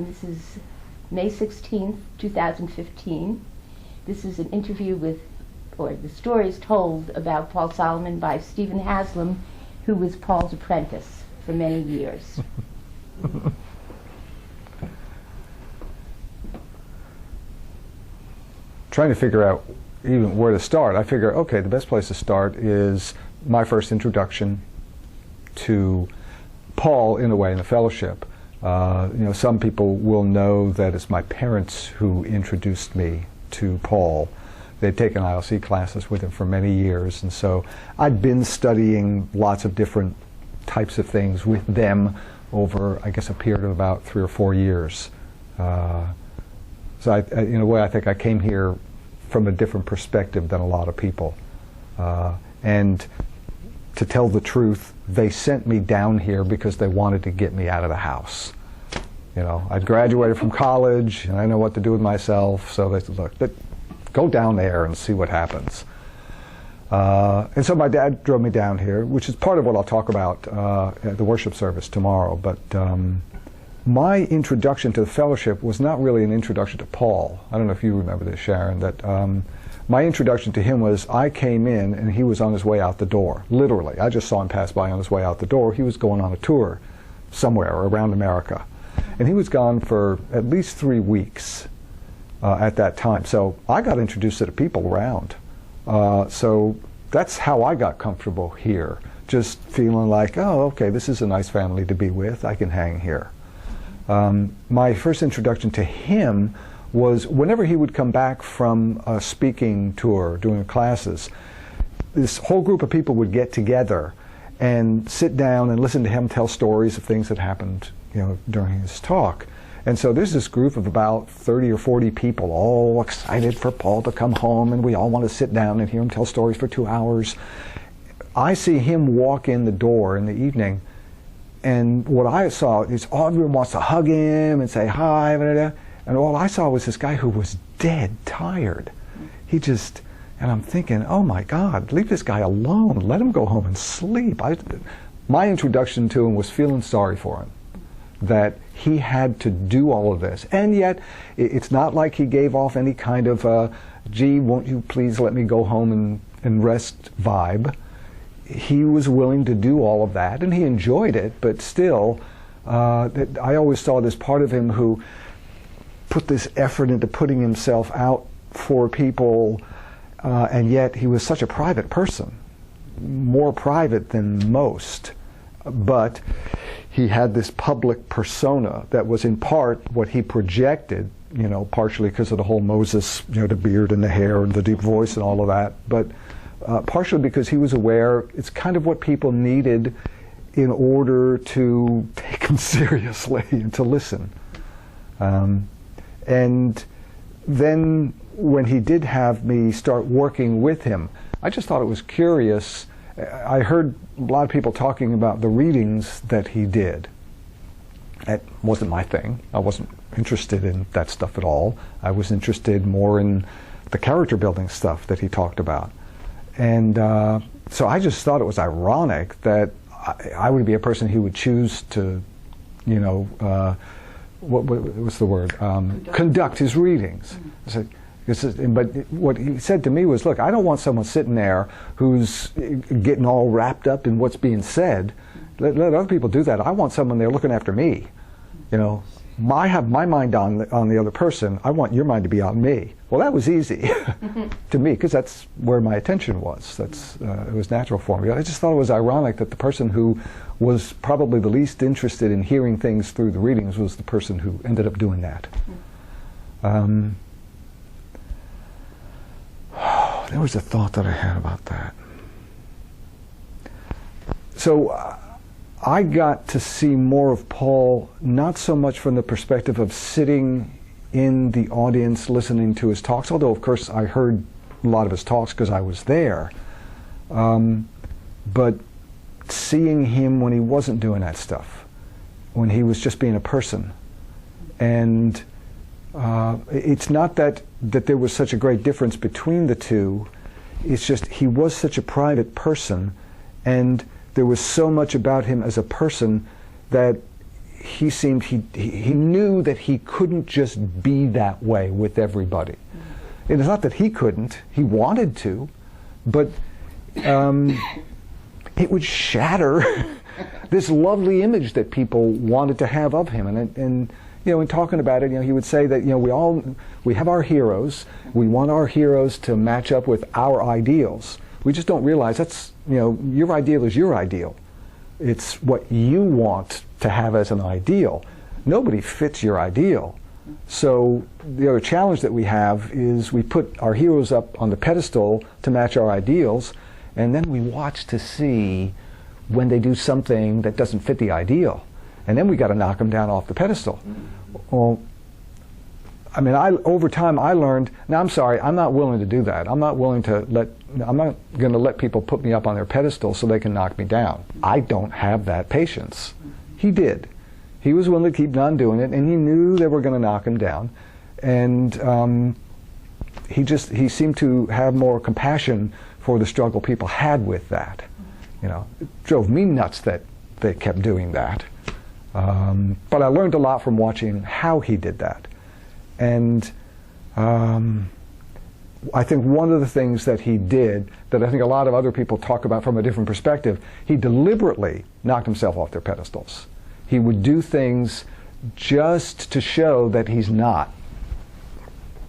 This is May 16th, 2015. This is an interview with, or the story is told about Paul Solomon by Stephen Haslam, who was Paul's apprentice for many years. Trying to figure out even where to start, I figure, okay, the best place to start is my first introduction to Paul, in a way, in the fellowship. Some people will know that it's my parents who introduced me to Paul. They'd taken ILC classes with him for many years, and so I'd been studying lots of different types of things with them over, I guess, a period of about 3 or 4 years. So in a way, I think I came here from a different perspective than a lot of people. And to tell the truth, they sent me down here because they wanted to get me out of the house. I'd graduated from college, and I know what to do with myself, so they said, look, go down there and see what happens. And so my dad drove me down here, which is part of what I'll talk about at the worship service tomorrow. But my introduction to the fellowship was not really an introduction to Paul. I don't know if you remember this, Sharon, that my introduction to him was I came in and he was on his way out the door, literally. I just saw him pass by on his way out the door. He was going on a tour somewhere around America. And he was gone for at least 3 weeks at that time. So I got introduced to the people around. So that's how I got comfortable here, just feeling like, oh, okay, this is a nice family to be with. I can hang here. My first introduction to him was whenever he would come back from a speaking tour, doing classes, this whole group of people would get together and sit down and listen to him tell stories of things that happened, during his talk. And so there's this group of about 30 or 40 people all excited for Paul to come home, and we all want to sit down and hear him tell stories for 2 hours. I see him walk in the door in the evening, and what I saw is everyone wants to hug him and say hi, and all I saw was this guy who was dead tired. And I'm thinking, oh my God, leave this guy alone. Let him go home and sleep. My introduction to him was feeling sorry for him, that he had to do all of this. And yet, it's not like he gave off any kind of, gee, won't you please let me go home and rest vibe. He was willing to do all of that, and he enjoyed it, but still, I always saw this part of him who put this effort into putting himself out for people, and yet he was such a private person, more private than most. But he had this public persona that was in part what he projected, partially because of the whole Moses, the beard and the hair and the deep voice and all of that, but partially because he was aware it's kind of what people needed in order to take him seriously and to listen. And then when he did have me start working with him, I just thought it was curious. I heard a lot of people talking about the readings that he did. It wasn't my thing. I wasn't interested in that stuff at all. I was interested more in the character building stuff that he talked about. And so I just thought it was ironic that I would be a person he would choose to, what was the word? Conduct his readings. But what he said to me was, look, I don't want someone sitting there who's getting all wrapped up in what's being said. Let other people do that. I want someone there looking after me. I have my mind on the other person. I want your mind to be on me. Well, that was easy to me because that's where my attention was. It was natural for me. I just thought it was ironic that the person who was probably the least interested in hearing things through the readings was the person who ended up doing that. There was a thought that I had about that. So I got to see more of Paul, not so much from the perspective of sitting in the audience listening to his talks, although of course I heard a lot of his talks because I was there, but seeing him when he wasn't doing that stuff, when he was just being a person. And it's not that there was such a great difference between the two, it's just he was such a private person, and there was so much about him as a person that he seemed, he knew that he couldn't just be that way with everybody. And it's not that he couldn't, he wanted to, but it would shatter this lovely image that people wanted to have of him. And you know, in talking about it, you know, he would say that, you know, we have our heroes. We want our heroes to match up with our ideals. We just don't realize that's, you know, your ideal is your ideal. It's what you want to have as an ideal. Nobody fits your ideal. So the other challenge that we have is we put our heroes up on the pedestal to match our ideals, and then we watch to see when they do something that doesn't fit the ideal. And then we got to knock them down off the pedestal. Well, I mean, over time I learned, now I'm sorry, I'm not willing to do that. I'm not going to let people put me up on their pedestal so they can knock me down. I don't have that patience. He did. He was willing to keep on doing it, and he knew they were going to knock him down. And he seemed to have more compassion for the struggle people had with that. You know, it drove me nuts that they kept doing that. But I learned a lot from watching how he did that. And I think one of the things that he did that I think a lot of other people talk about from a different perspective, he deliberately knocked himself off their pedestals. He would do things just to show that he's not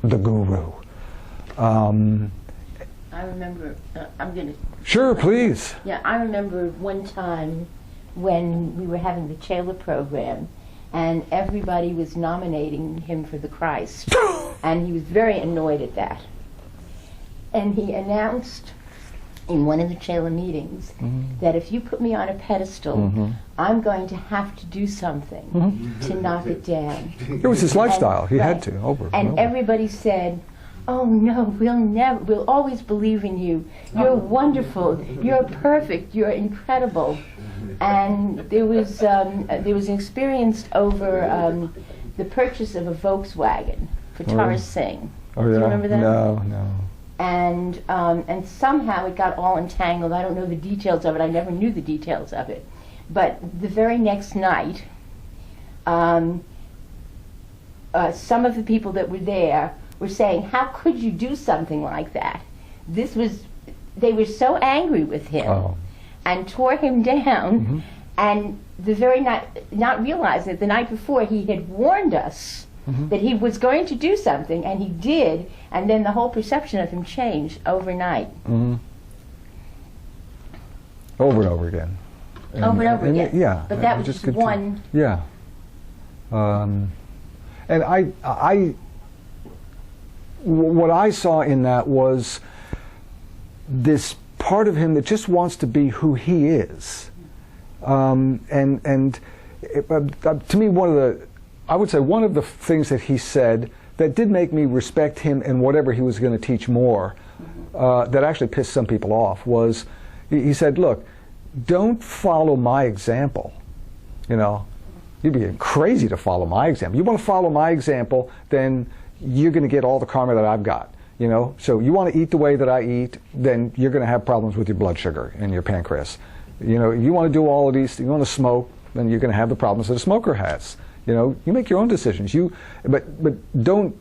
the guru. I remember, I'm going to... Sure, please. Yeah, I remember one time when we were having the Chandler program, and everybody was nominating him for the Christ, and he was very annoyed at that. And he announced in one of the Chandler meetings that if you put me on a pedestal, I'm going to have to do something to knock it down. It was his lifestyle. He had to, over and over. Everybody said, "Oh no, we'll always believe in you. You're wonderful. You're perfect. You're incredible." And there was an experience over the purchase of a Volkswagen for Tara Singh. Oh, yeah. Do you remember that? No. And somehow it got all entangled. I don't know the details of it. I never knew the details of it. But the very next night, some of the people that were there were saying, "How could you do something like that?" They were so angry with him and tore him down. And the very night, not realizing that the night before he had warned us that he was going to do something, and he did, and then the whole perception of him changed overnight. Over and over again. Over and over again. Yeah. But that was just one. Yeah. And what I saw in that was this part of him that just wants to be who he is. To me, one of the things that he said that did make me respect him and whatever he was going to teach more, that actually pissed some people off, was he said, "Look, don't follow my example. You know, you'd be crazy to follow my example. You want to follow my example, then you're going to get all the karma that I've got. You know, so you want to eat the way that I eat, then you're going to have problems with your blood sugar and your pancreas. You know, you want to do all of these, you want to smoke, then you're going to have the problems that a smoker has. You know, you make your own decisions. But don't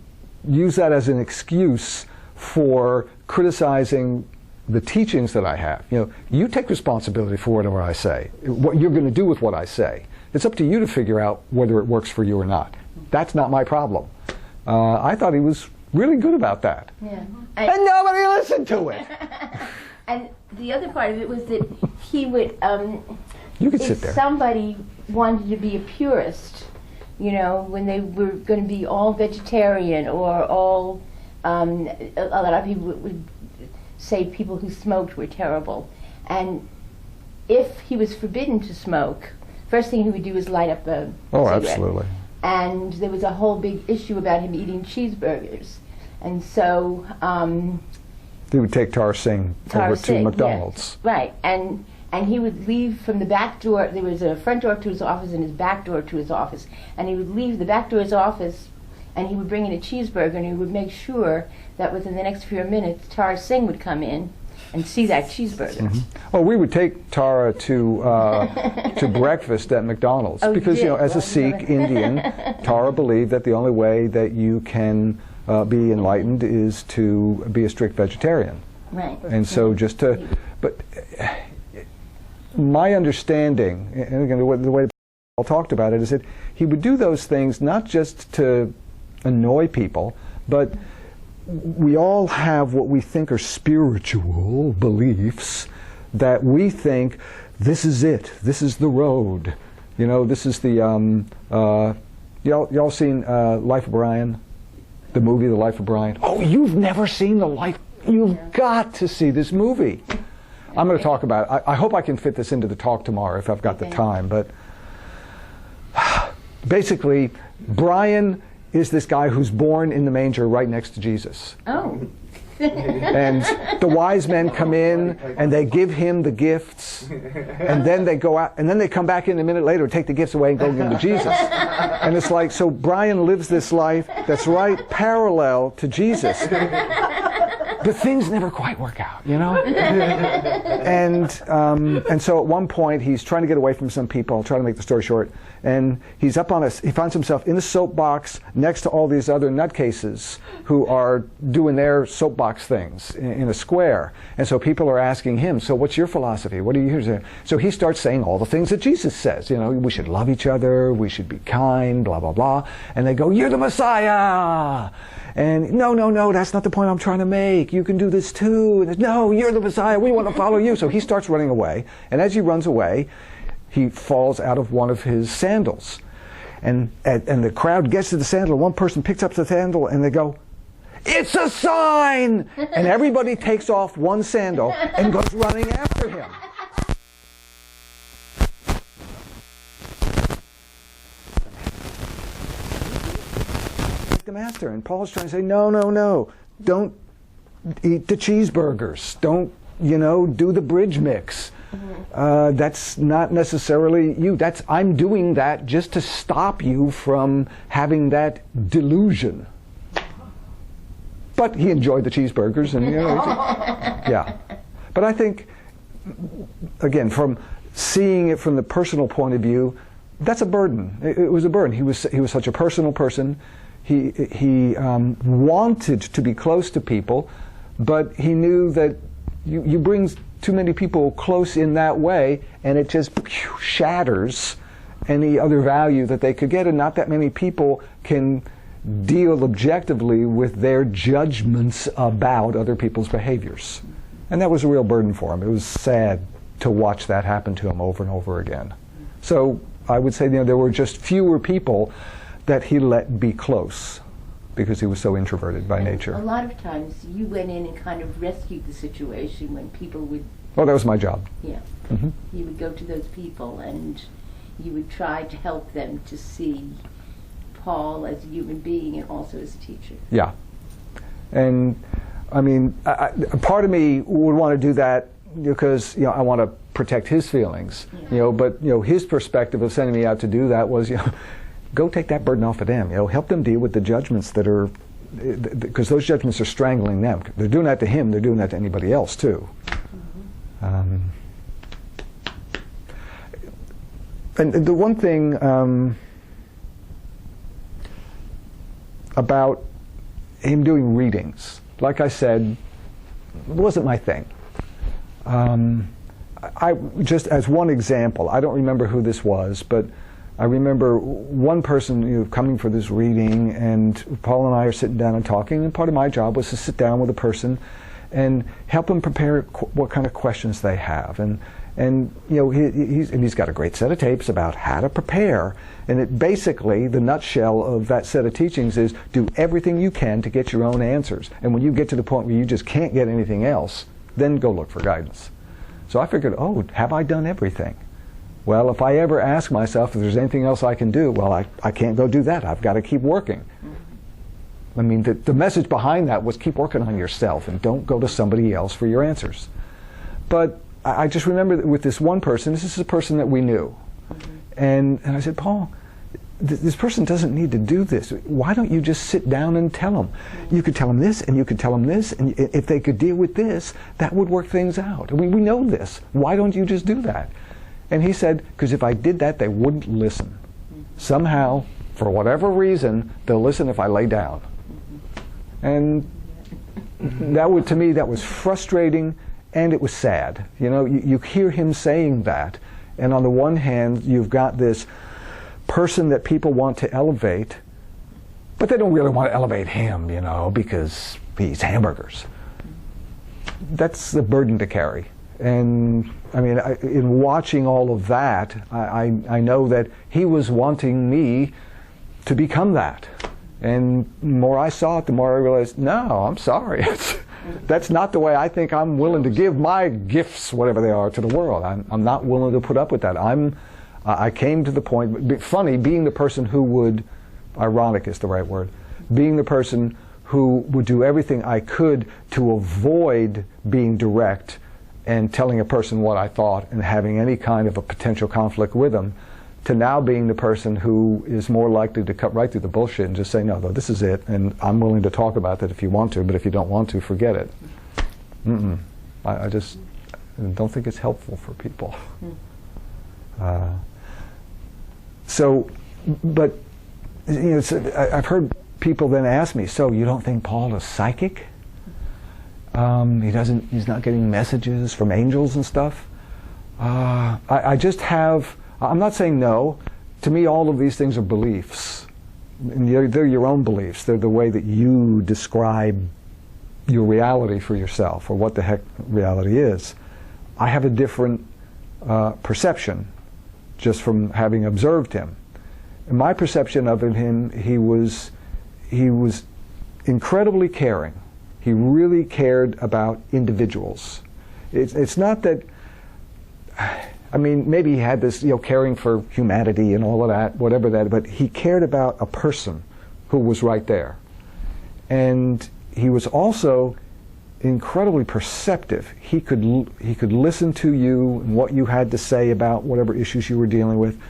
use that as an excuse for criticizing the teachings that I have. You know, you take responsibility for whatever I say, what you're going to do with what I say. It's up to you to figure out whether it works for you or not. That's not my problem." I thought he was really good about that. Yeah. And nobody listened to it. And the other part of it was that he would, You could sit if there. somebody wanted to be a purist, you know, when they were going to be all vegetarian or all, a lot of people would say people who smoked were terrible. And if he was forbidden to smoke, first thing he would do is light up a cigarette. Absolutely. And there was a whole big issue about him eating cheeseburgers. And so... he would take Tara Singh over to McDonald's. Yeah, right. And he would leave from the back door. There was a front door to his office and his back door to his office. And he would leave the back door of his office, and he would bring in a cheeseburger, and he would make sure that within the next few minutes, Tara Singh would come in, and see that cheeseburger. Oh, we would take Tara to breakfast at McDonald's because, you know, as a Sikh Indian, Tara believed that the only way that you can be enlightened is to be a strict vegetarian. Right. And so but my understanding, and again, the way Paul talked about it, is that he would do those things not just to annoy people, but we all have what we think are spiritual beliefs that we think this is it, this is the road. You know, this is the, y'all seen Life of Brian? The movie The Life of Brian? Oh, you've never seen The Life, you've got to see this movie. I'm going to talk about it. I hope I can fit this into the talk tomorrow if I've got the time, but basically, Brian is this guy who's born in the manger right next to Jesus. Oh. And the wise men come in and they give him the gifts, and then they go out, and then they come back in a minute later and take the gifts away and go give them to Jesus. And it's like, so Brian lives this life that's right parallel to Jesus. But things never quite work out, you know? And so at one point he's trying to get away from some people, I'll try to make the story short, and he's up on he finds himself in a soapbox next to all these other nutcases who are doing their soapbox things in a square. And so people are asking him, so what's your philosophy? What are you here to say? So he starts saying all the things that Jesus says, you know, we should love each other, we should be kind, blah, blah, blah. And they go, you're the Messiah! And no, that's not the point I'm trying to make. You can do this too. And no, you're the Messiah. We want to follow you. So he starts running away. And as he runs away, he falls out of one of his sandals. And the crowd gets to the sandal. One person picks up the sandal and they go, it's a sign! And everybody takes off one sandal and goes running after him. The master, and Paul's trying to say, no, don't eat the cheeseburgers, don't, you know, do the bridge mix. That's not necessarily you. I'm doing that just to stop you from having that delusion. But he enjoyed the cheeseburgers, and you know, yeah. But I think, again, from seeing it from the personal point of view, that's a burden. It was a burden. He was such a personal person. He wanted to be close to people, but he knew that you bring too many people close in that way, and it just shatters any other value that they could get, and not that many people can deal objectively with their judgments about other people's behaviors. And that was a real burden for him. It was sad to watch that happen to him over and over again. So I would say, you know, there were just fewer people that he let be close because he was so introverted by nature. A lot of times you went in and kind of rescued the situation when people would... Oh, that was my job. Yeah. Mm-hmm. You would go to those people and you would try to help them to see Paul as a human being and also as a teacher. Yeah. And, I mean, part of me would want to do that because, you know, I want to protect his feelings, you know, but, you know, his perspective of sending me out to do that was, you know, go take that burden off of them. You know, help them deal with the judgments that are, because those judgments are strangling them. They're doing that to him. They're doing that to anybody else too. Mm-hmm. And the one thing about him doing readings, like I said, wasn't my thing. I just as one example, I don't remember who this was, but I remember one person, you know, coming for this reading, and Paul and I are sitting down and talking, and part of my job was to sit down with a person and help them prepare what kind of questions they have. And you know, he's got a great set of tapes about how to prepare, and it basically, the nutshell of that set of teachings is do everything you can to get your own answers. And when you get to the point where you just can't get anything else, then go look for guidance. So I figured, oh, have I done everything? Well, if I ever ask myself if there's anything else I can do, well, I can't go do that. I've got to keep working. I mean, the message behind that was keep working on yourself and don't go to somebody else for your answers. But I just remember that with this one person, this is a person that we knew. And I said, Paul, this person doesn't need to do this. Why don't you just sit down and tell them? You could tell them this, and you could tell them this, and if they could deal with this, that would work things out. We know this. Why don't you just do that? And he said, because if I did that, they wouldn't listen. Somehow, for whatever reason, they'll listen if I lay down. And to me, that was frustrating, and it was sad. You know, you hear him saying that, and on the one hand, you've got this person that people want to elevate, but they don't really want to elevate him, you know, because he's hamburgers. That's a burden to carry. And I mean, in watching all of that, I know that he was wanting me to become that. And the more I saw it, the more I realized, no, I'm sorry. That's not the way I think I'm willing to give my gifts, whatever they are, to the world. I'm not willing to put up with that. I came to the point, funny, being the person who would, ironic is the right word, being the person who would do everything I could to avoid being direct and telling a person what I thought and having any kind of a potential conflict with them, to now being the person who is more likely to cut right through the bullshit and just say, no, this is it, and I'm willing to talk about that if you want to, but if you don't want to, forget it. I just don't think it's helpful for people. But you know, I've heard people then ask me, so you don't think Paul is psychic? He's not getting messages from angels and stuff? I just have, I'm not saying no. To me, all of these things are beliefs. And they're your own beliefs. They're the way that you describe your reality for yourself, or what the heck reality is. I have a different perception just from having observed him. And my perception of him, he was incredibly caring. He really cared about individuals. It's not that, I mean, maybe he had this, you know, caring for humanity and all of that, whatever that, but he cared about a person who was right there. And he was also incredibly perceptive. He could listen to you and what you had to say about whatever issues you were dealing with.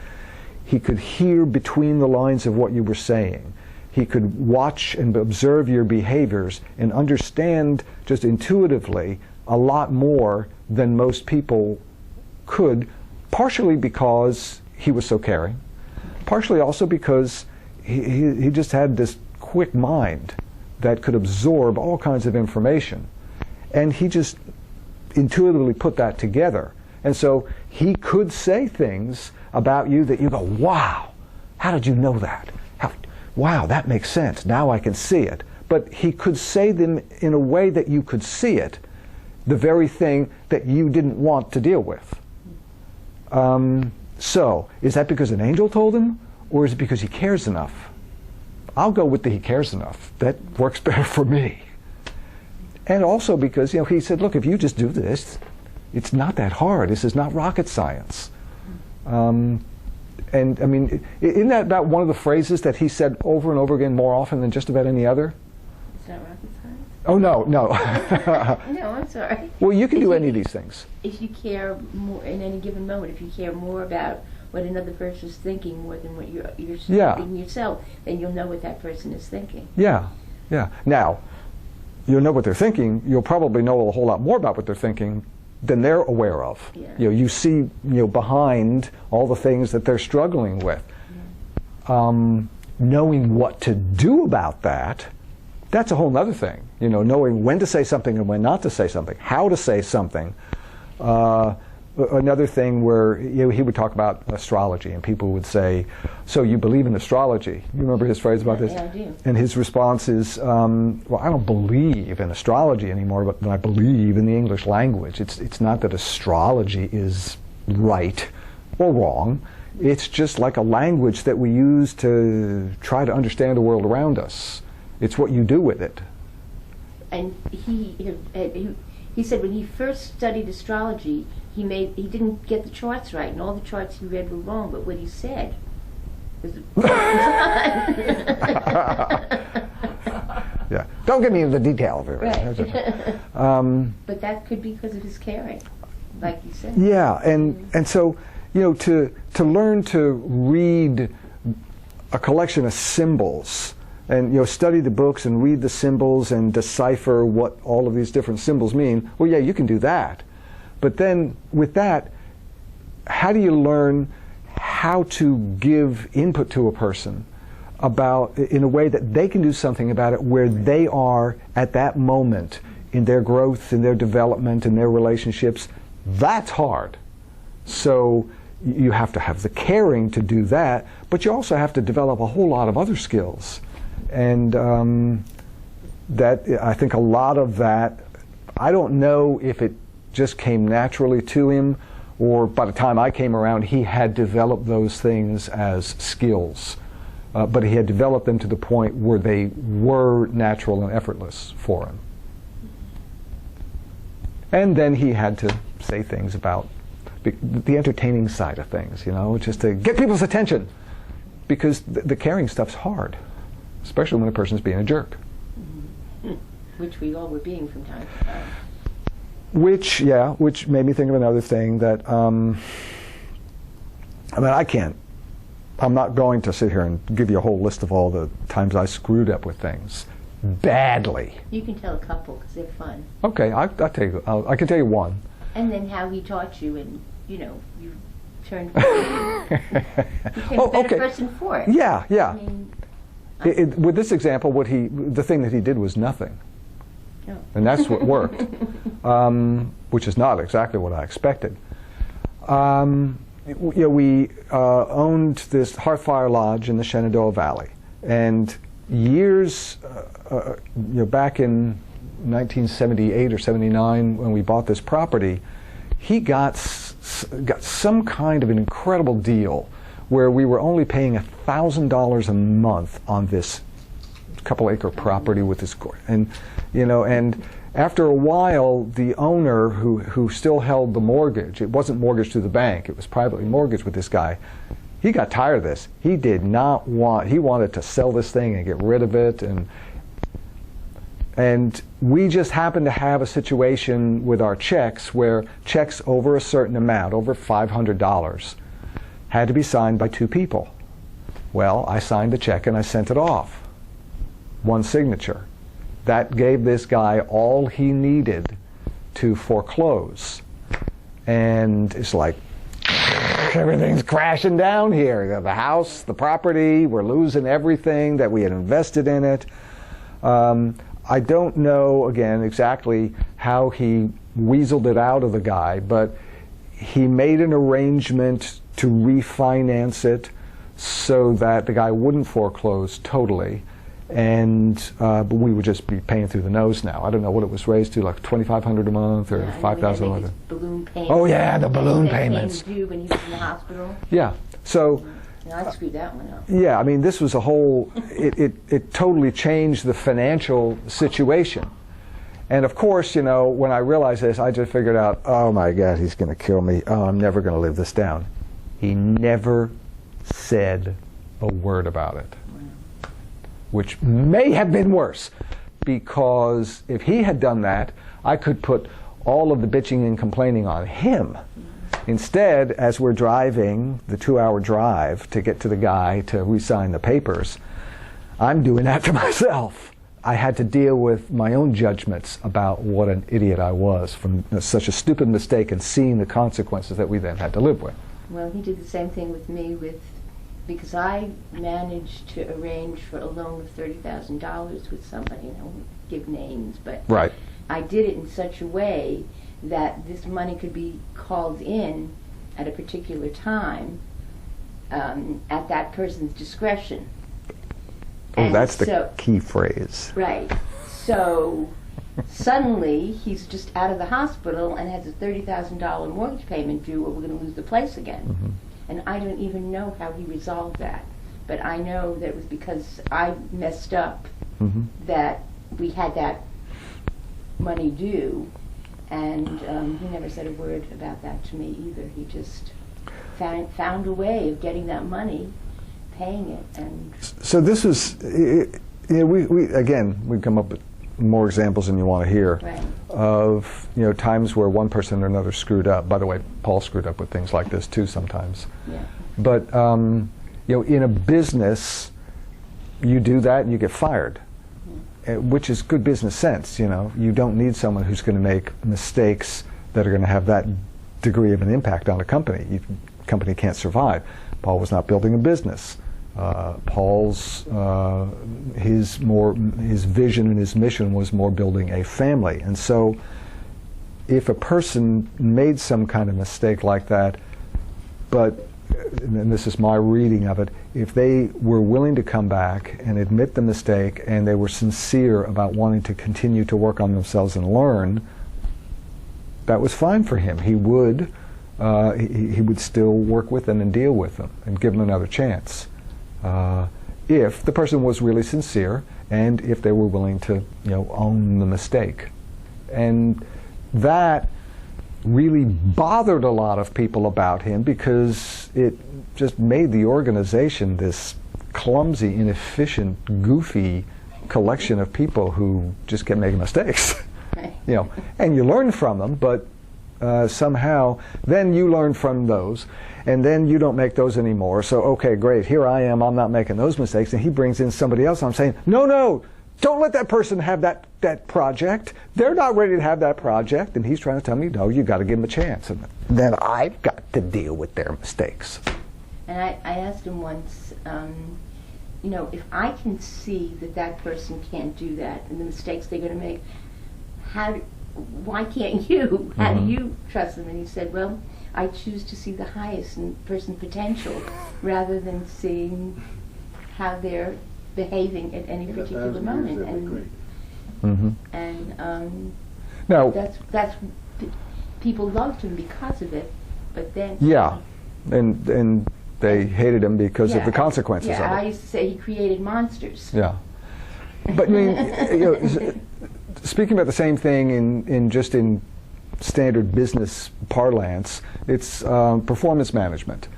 He could hear between the lines of what you were saying. He could watch and observe your behaviors and understand just intuitively a lot more than most people could, partially because he was so caring, partially also because he just had this quick mind that could absorb all kinds of information. And he just intuitively put that together. And so he could say things about you that you go, wow, how did you know that? Wow, that makes sense. Now I can see it. But he could say them in a way that you could see it, the very thing that you didn't want to deal with. So, is that because an angel told him, or is it because he cares enough? I'll go with the he cares enough. That works better for me. And also because, you know, he said, look, if you just do this, it's not that hard. This is not rocket science. And I mean, isn't that about one of the phrases that he said over and over again more often than just about any other? Is that rocket science? Oh, no. No, I'm sorry. Well, you can do any of these things. If you care more in any given moment, if you care more about what another person is thinking more than what you're thinking yourself, then you'll know what that person is thinking. Yeah. Now, you'll know what they're thinking. You'll probably know a whole lot more about what they're thinking than they're aware of. Yeah. You know, you see, you know, behind all the things that they're struggling with. Yeah. Knowing what to do about that, that's a whole other thing. You know, knowing when to say something and when not to say something, how to say something. Another thing where, you know, he would talk about astrology, and people would say, so you believe in astrology? You remember his phrase about this? Yeah, I do. And his response is, well, I don't believe in astrology anymore, but I believe in the English language. It's not that astrology is right or wrong. It's just like a language that we use to try to understand the world around us. It's what you do with it. And he said when he first studied astrology, he didn't get the charts right, and all the charts he read were wrong, but what he said was yeah. Don't get me into the detail of it. Right. But that could be because of his caring, like you said. Yeah, and so, you know, to learn to read a collection of symbols, and study the books and read the symbols and decipher what all of these different symbols mean, well, yeah, you can do that. But then with that, how do you learn how to give input to a person about, in a way that they can do something about it where they are at that moment in their growth, in their development, in their relationships? That's hard. So you have to have the caring to do that, but you also have to develop a whole lot of other skills. And that, I think a lot of that, I don't know if it just came naturally to him, or by the time I came around, he had developed those things as skills. But he had developed them to the point where they were natural and effortless for him. And then he had to say things about the entertaining side of things, just to get people's attention. Because the caring stuff's hard, especially when a person's being a jerk. Mm-hmm. Which we all were being from time to time. Which made me think of another thing that, I'm not going to sit here and give you a whole list of all the times I screwed up with things badly. You can tell a couple because they're fun. Okay, I'll tell you. I can tell you one. And then how he taught you, and you turned. You became a better person for it. Yeah. I mean, with this example, the thing that he did was nothing. No. And that's what worked, which is not exactly what I expected. We owned this Hearthfire Lodge in the Shenandoah Valley, and years, back in 1978 or 79, when we bought this property, he got some kind of an incredible deal where we were only paying $1,000 a month on this couple-acre property with this, and after a while, the owner who still held the mortgage, it wasn't mortgaged to the bank, it was privately mortgaged with this guy, he got tired of this. He wanted to sell this thing and get rid of it, and we just happened to have a situation with our checks where checks over a certain amount, over $500, had to be signed by two people. Well, I signed the check and I sent it off. One signature. That gave this guy all he needed to foreclose. And it's like, everything's crashing down here. The house, the property, we're losing everything that we had invested in it. I don't know, again, exactly how he weaseled it out of the guy, but he made an arrangement to refinance it so that the guy wouldn't foreclose totally. And but we would just be paying through the nose now. I don't know what it was raised to, like $2,500 a month or $5,000 a month. Balloon payments. Oh yeah, the balloon payments. Due when he was in the hospital. Yeah. So. I screwed that one up. Yeah, I mean, this was a whole. It totally changed the financial situation. And of course, when I realized this, I just figured out, oh my God, he's going to kill me. Oh, I'm never going to live this down. He never said a word about it. Which may have been worse, because if he had done that, I could put all of the bitching and complaining on him. Instead, as we're driving the 2-hour drive to get to the guy to re-sign the papers, I'm doing that to myself. I had to deal with my own judgments about what an idiot I was from such a stupid mistake and seeing the consequences that we then had to live with. Well, he did the same thing with me because I managed to arrange for a loan of $30,000 with somebody, I won't give names, but right. I did it in such a way that this money could be called in at a particular time at that person's discretion. Oh, and that's the key phrase. Right. So suddenly he's just out of the hospital and has a $30,000 mortgage payment due, or we're going to lose the place again. Mm-hmm. And I don't even know how he resolved that. But I know that it was because I messed up that we had that money due. And he never said a word about that to me either. He just found a way of getting that money, paying it. And so this was, we come up with more examples than you want to hear, right, of times where one person or another screwed up. By the way, Paul screwed up with things like this too sometimes. Yeah. But in a business, you do that and you get fired, which is good business sense. You don't need someone who's going to make mistakes that are going to have that degree of an impact on a company. Company can't survive. Paul was not building a business. Paul's his vision and his mission was more building a family. And so if a person made some kind of mistake like that, but, and this is my reading of it, if they were willing to come back and admit the mistake and they were sincere about wanting to continue to work on themselves and learn, that was fine for him. He would still work with them and deal with them and give them another chance. If the person was really sincere and if they were willing to own the mistake. And that really bothered a lot of people about him because it just made the organization this clumsy, inefficient, goofy collection of people who just kept making mistakes. And you learn from them, but somehow then you learn from those, and then you don't make those anymore. So okay, great, here I am, I'm not making those mistakes, and he brings in somebody else. I'm saying, no, don't let that person have that project. They're not ready to have that project, and he's trying to tell me, no, you got to give them a chance, and then I've got to deal with their mistakes. And I asked him once, if I can see that person can't do that and the mistakes they're going to make, why can't you? How do you trust them? And he said, well, I choose to see the highest in person's potential rather than seeing how they're behaving at any particular moment. And now that's people loved him because of it, but then and they hated him because of the consequences of it. I used to say he created monsters. Yeah, but I mean, speaking about the same thing in standard business parlance, it's performance management.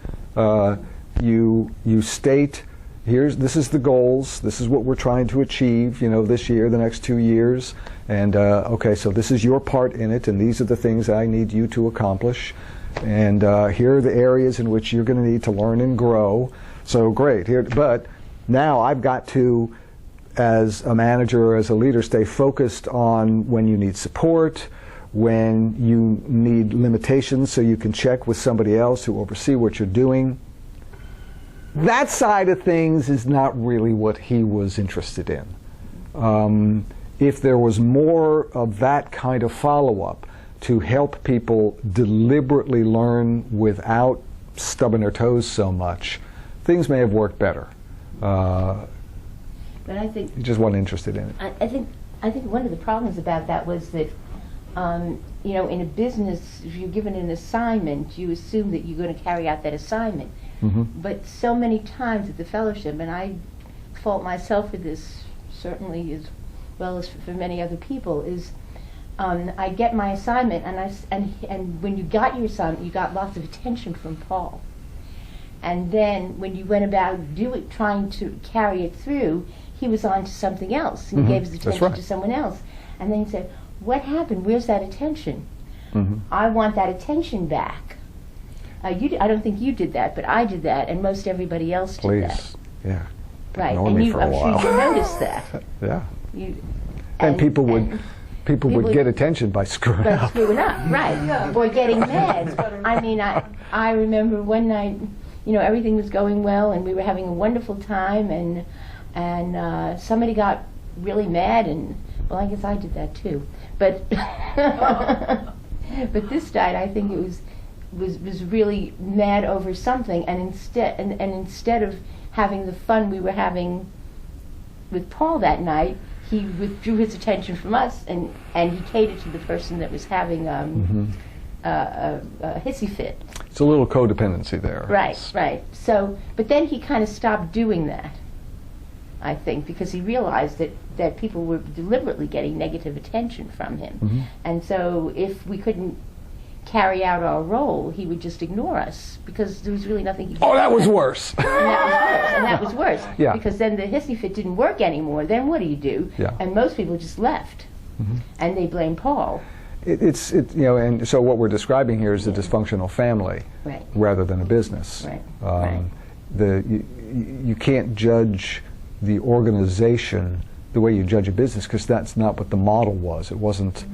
You state, this is the goals, this is what we're trying to achieve, this year, the next 2 years, and okay, so this is your part in it, and these are the things I need you to accomplish, and here are the areas in which you're going to need to learn and grow. So great, but now I've got to, as a manager or as a leader, stay focused on when you need support, when you need limitations so you can check with somebody else who oversee what you're doing. That side of things is not really what he was interested in. If there was more of that kind of follow-up to help people deliberately learn without stubbing their toes so much, things may have worked better. But I think he just wasn't interested in it. I think one of the problems about that was that, in a business, if you're given an assignment, you assume that you're going to carry out that assignment. But so many times at the fellowship, and I fault myself for this, certainly as well as for many other people, is I get my assignment, and when you got your assignment, you got lots of attention from Paul. And then when you went about trying to carry it through, he was on to something else. He gave his attention to someone else. And then he said, what happened? Where's that attention? I want that attention back. I don't think you did that, but I did that, and most everybody else did that. Yeah. Right, and I'm sure you noticed that. Yeah. And people would get attention by screwing up. Right. Or getting mad. I mean, I remember one night, everything was going well, and we were having a wonderful time, and somebody got really mad, and well, I guess I did that too. But but this night, I think it was really mad over something, and instead of having the fun we were having with Paul that night, he withdrew his attention from us, and he catered to the person that was having a hissy fit. It's a little codependency there. Right. So, but then he kind of stopped doing that, I think, because he realized that people were deliberately getting negative attention from him. And so if we couldn't carry out our role, he would just ignore us because there was really nothing he could do. Oh, that was worse. And that was worse. Yeah. Because then the hissy fit didn't work anymore. Then what do? Yeah. And most people just left. And they blame Paul. And so what we're describing here is a dysfunctional family rather than a business. Right. you can't judge the organization the way you judge a business, because that's not what the model was. It wasn't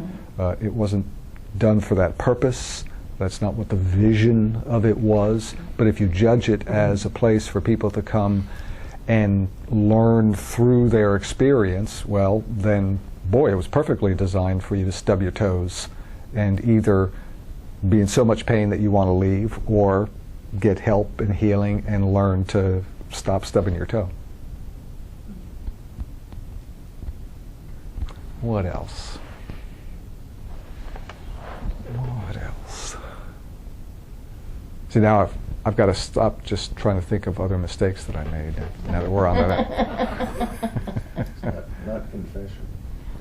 done for that purpose. That's not what the vision of it was. But if you judge it as a place for people to come and learn through their experience, well, then, boy, it was perfectly designed for you to stub your toes and either be in so much pain that you want to leave, or get help and healing and learn to stop stubbing your toe. What else? What else? See, now I've got to stop just trying to think of other mistakes that I made now that we're on that. Not confession.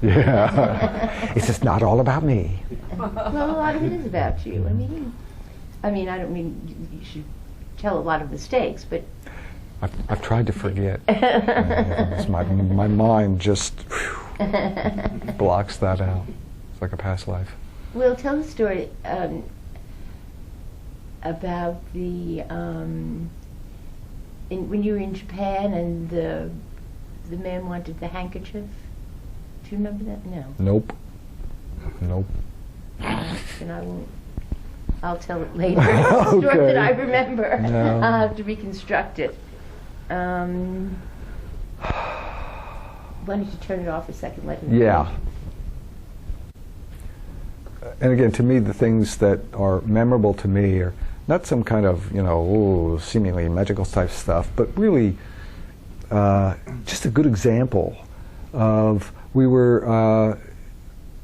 Yeah. It's just not all about me. Well, a lot of it is about you. I mean, I don't mean you should tell a lot of mistakes, but I've tried to forget. My mind just blocks that out. It's like a past life. we'll tell the story about the when you were in Japan and the man wanted the handkerchief. Do you remember that? No. Nope. Nope. Then I won't. I'll tell it later. It's a story that I remember. No. I'll have to reconstruct it. Why don't you turn it off a second? Let me. Yeah. And again, to me, the things that are memorable to me are not some kind of, seemingly magical type stuff, but really just a good example of, we were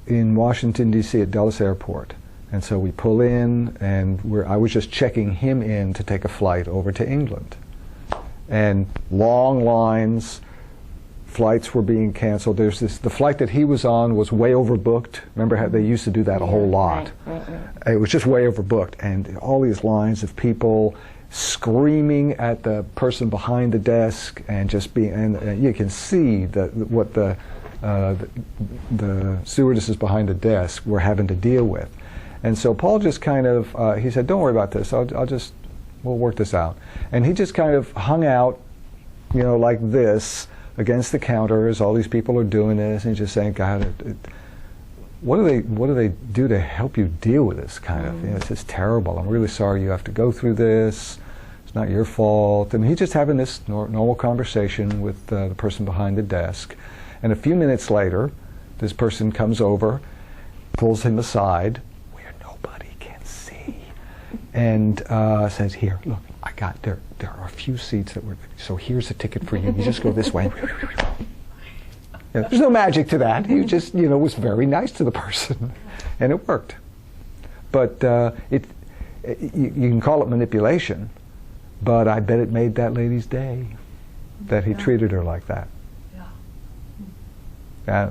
in Washington, D.C. at Dulles Airport. And so we pull in, and I was just checking him in to take a flight over to England. And long lines, flights were being canceled. The flight that he was on was way overbooked. Remember how they used to do that a whole lot? Right. It was just way overbooked, and all these lines of people screaming at the person behind the desk, and just being, and you can see what the stewardesses behind the desk were having to deal with. And so Paul just kind of, he said, "Don't worry about this. We'll work this out." And he just kind of hung out, like this, against the counter as all these people are doing this, and just saying, "God, what do they do to help you deal with this kind of? It's just terrible. I'm really sorry you have to go through this. It's not your fault." And he's just having this normal conversation with the person behind the desk. And a few minutes later, this person comes over, pulls him aside, where nobody can see, and says, "Here, look, I got there. There are a few seats that were. So here's a ticket for you. You just go this way." There's no magic to that. He just, was very nice to the person, and it worked. But you can call it manipulation, but I bet it made that lady's day that he treated her like that.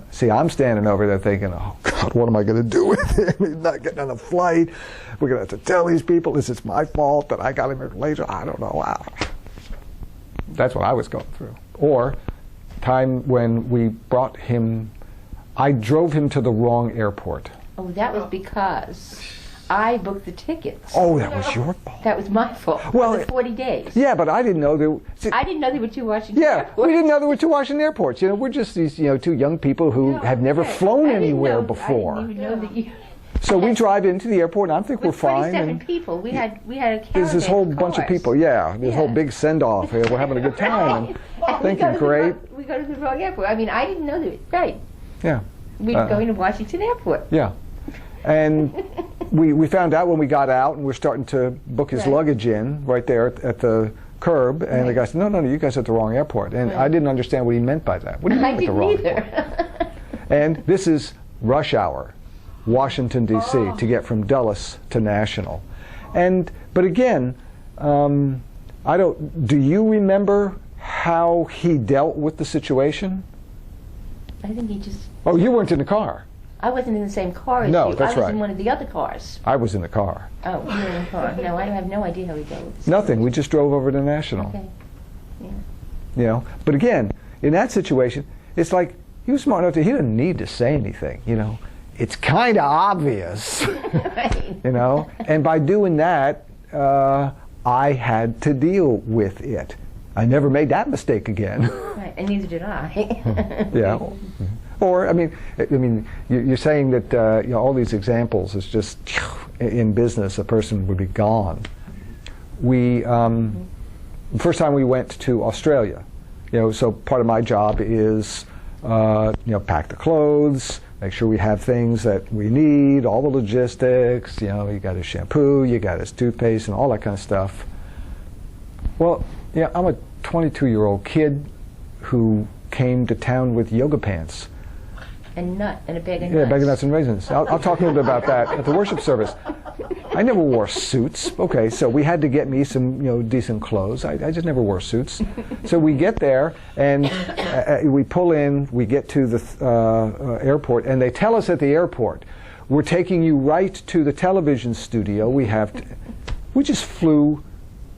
See, I'm standing over there thinking, "Oh God, what am I going to do with him? He's not getting on the flight. We're going to have to tell these people this is my fault that I got him here later. I don't know." That's what I was going through. Or time when we brought him, I drove him to the wrong airport. Oh, that was because I booked the tickets. Oh, that was your fault. That was my fault. Well, for 40 days. Yeah, but I didn't know there. I didn't know there were two Washington airports. Yeah, we didn't know there were two Washington airports. We're just these, two young people who have never flown anywhere before. I didn't even know that you. So we drive into the airport, and I think we're fine. 27 people. We had a caravan. There's this whole bunch of people. Yeah, this whole big send-off. We're having a good time, and thinking, great. We go to the wrong airport. I mean, I didn't know that. Right. Yeah. We were going to Washington Airport. Yeah. And we found out when we got out, and we're starting to book his luggage in right there at the curb, and the guy said, no, you guys are at the wrong airport. And I didn't understand what he meant by that. What do you mean with the wrong airport? And this is rush hour, Washington, D.C., to get from Dulles to National. But again, do you remember how he dealt with the situation? I think he just... Oh, you weren't in the car. I wasn't in the same car as No, you. that's I was right. in one of the other cars. I was in the car. Oh, you were in the car. No, I have no idea how he dealt with this. Nothing. We just drove over to National. Okay. Yeah. But again, in that situation, it's like he was smart enough he didn't need to say anything. It's kind of obvious. Right. And by doing that, I had to deal with it. I never made that mistake again. Right, and neither did I. Yeah. Or, I mean, you're saying that you know, all these examples is just in business, a person would be gone. We, the first time we went to Australia, you know, so part of my job is, you know, pack the clothes, make sure we have things that we need, all the logistics, you know, you got his shampoo, you got his toothpaste, and all that kind of stuff. Well, yeah, I'm a 22-year-old kid who came to town with yoga pants. And a bag of nuts. Yeah, a bag of nuts and raisins. I'll talk a little bit about that at the worship service. I never wore suits. Okay, so we had to get me some, you know, decent clothes. I just never wore suits. So we get there, and we pull in, we get to the airport, and they tell us at the airport, we're taking you right to the television studio. We just flew,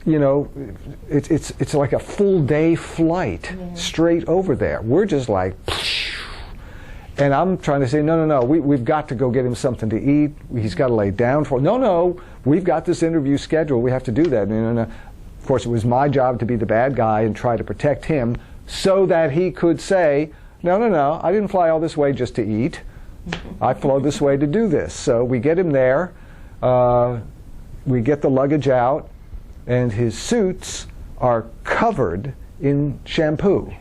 you know, it's like a full day flight straight over there. We're just like, and I'm trying to say, no, we've got to go get him something to eat. He's got to lay down for. No, we've got this interview scheduled. We have to do that. And of course, it was my job to be the bad guy and try to protect him so that he could say, no, I didn't fly all this way just to eat. I flew this way to do this. So we get him there. We get the luggage out, and his suits are covered in shampoo.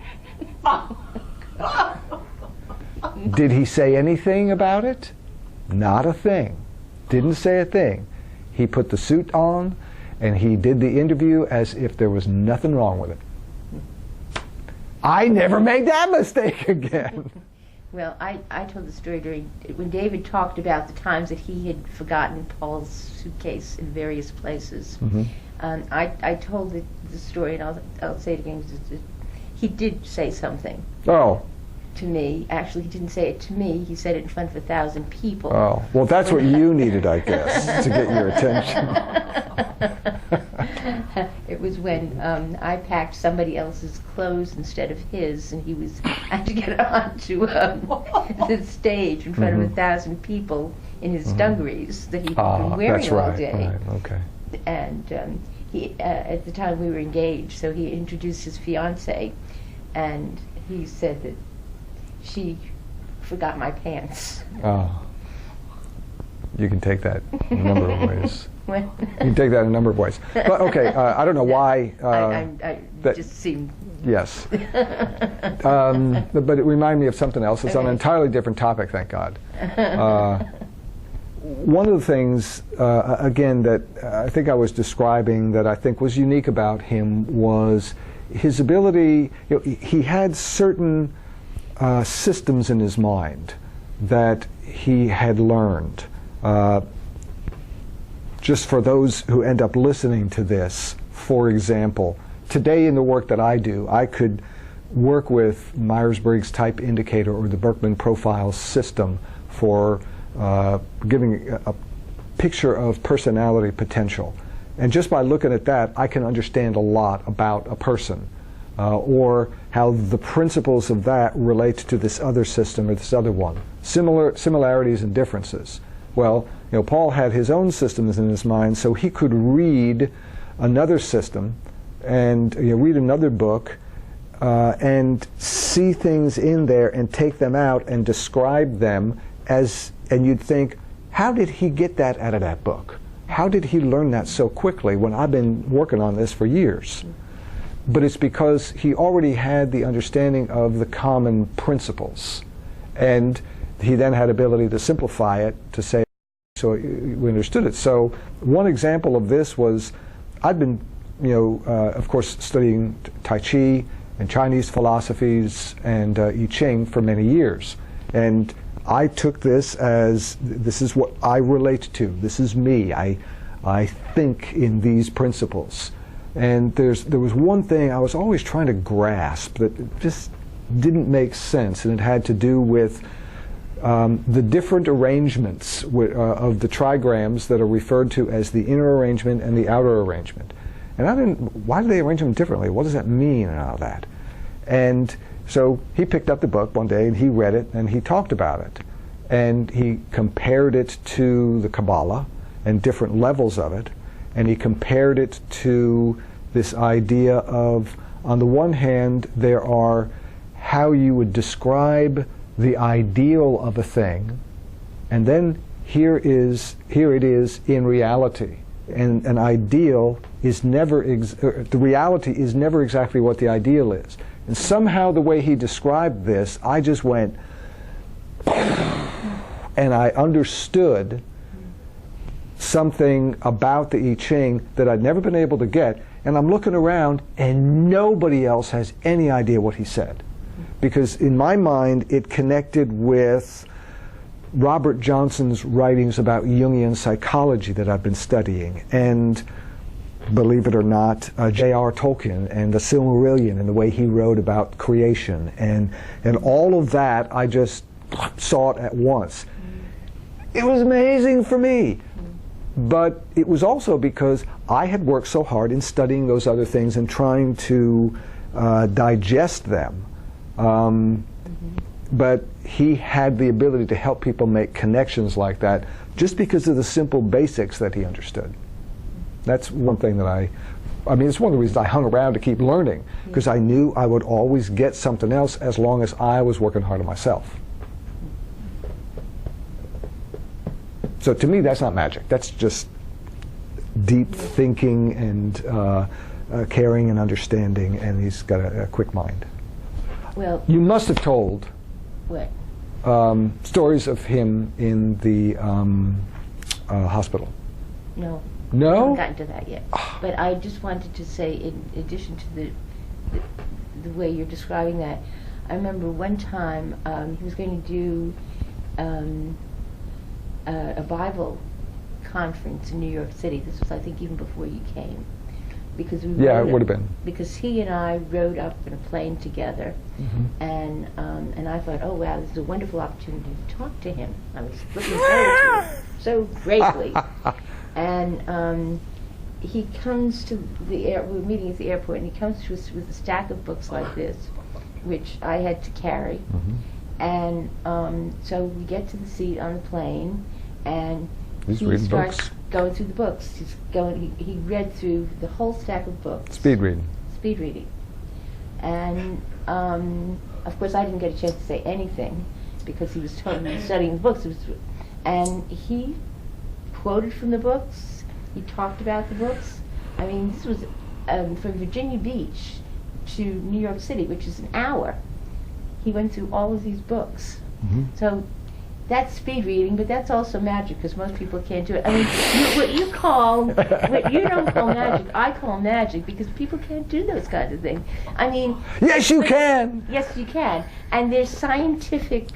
Did he say anything about it? Not a thing. Didn't say a thing. He put the suit on, and he did the interview as if there was nothing wrong with it. I never made that mistake again. Well, I told the story when David talked about the times that he had forgotten Paul's suitcase in various places. I told the story, and I'll say it again. He did say something. Oh. To me. Actually, he didn't say it to me. He said it in front of 1,000 people. Oh, well, that's what you needed, I guess, to get your attention. It was when I packed somebody else's clothes instead of his, and I had to get onto the stage in front of 1,000 people in his dungarees that he'd been wearing all day. Right, okay. And he, at the time we were engaged, so he introduced his fiancée, and he said that she forgot my pants. Oh. You can take that in a number of ways. What? You can take that in a number of ways. But okay, I don't know why. I just seemed. Yes. But it reminded me of something else. It's on an entirely different topic, thank God. One of the things, again, that I think I was describing that I think was unique about him was his ability. You know, he had certain systems in his mind that he had learned. Just for those who end up listening to this, for example, today in the work that I do, I could work with Myers-Briggs Type Indicator or the Berkman Profile system for giving a picture of personality potential. And just by looking at that, I can understand a lot about a person. Or how the principles of that relate to this other system or this other one. Similarities and differences. Well, you know, Paul had his own systems in his mind, so he could read another system and read another book and see things in there and take them out and describe them as, and you'd think, how did he get that out of that book? How did he learn that so quickly when I've been working on this for years? But it's because he already had the understanding of the common principles. And he then had ability to simplify it, to say, so we understood it. So one example of this was, I'd been, of course, studying Tai Chi and Chinese philosophies and I Ching for many years. And I took this as, this is what I relate to. This is me. I think in these principles. And there was one thing I was always trying to grasp that just didn't make sense, and it had to do with the different arrangements of the trigrams that are referred to as the inner arrangement and the outer arrangement. And why do they arrange them differently? What does that mean and all that? And so he picked up the book one day and he read it and he talked about it. And he compared it to the Kabbalah and different levels of it. And he compared it to this idea of On the one hand, there are how you would describe the ideal of a thing, and then here it is in reality. And an ideal is never, the reality is never exactly what the ideal is. And somehow the way he described this, I just went, and I understood something about the I Ching that I'd never been able to get. And I'm looking around, and nobody else has any idea what he said. Because in my mind, it connected with Robert Johnson's writings about Jungian psychology that I've been studying, and believe it or not, J.R. Tolkien and the Silmarillion and the way he wrote about creation, and all of that I just saw it at once. It was amazing for me, but it was also because I had worked so hard in studying those other things and trying to digest them. But he had the ability to help people make connections like that just because of the simple basics that he understood. That's one thing that I mean, it's one of the reasons I hung around to keep learning, because I knew I would always get something else as long as I was working hard on myself. So to me, that's not magic. That's just deep thinking and caring and understanding, and he's got a quick mind. Well, you must have told what? Stories of him in the hospital. No. No? I haven't gotten to that yet. But I just wanted to say, in addition to the way you're describing that, I remember one time he was going to do a Bible conference in New York City. This was, I think, even before you came. Because we it would have been. Because he and I rode up in a plane together, and I thought, oh wow, this is a wonderful opportunity to talk to him. I was looking forward to it so greatly. And he comes to the we were meeting at the airport, and he comes to us with a stack of books like this, which I had to carry. And so we get to the seat on the plane, and he's he reading starts books. Going through the books. He's going. He read through the whole stack of books. Speed reading. Speed reading. And of course, I didn't get a chance to say anything because he was totally studying the books. And he quoted from the books. He talked about the books. I mean, this was from Virginia Beach to New York City, which is an hour. He went through all of these books. So that's speed reading, but that's also magic because most people can't do it. I mean, what you don't call magic, I call magic because people can't do those kinds of things. I mean, yes, you can. Yes, you can. And there's scientific.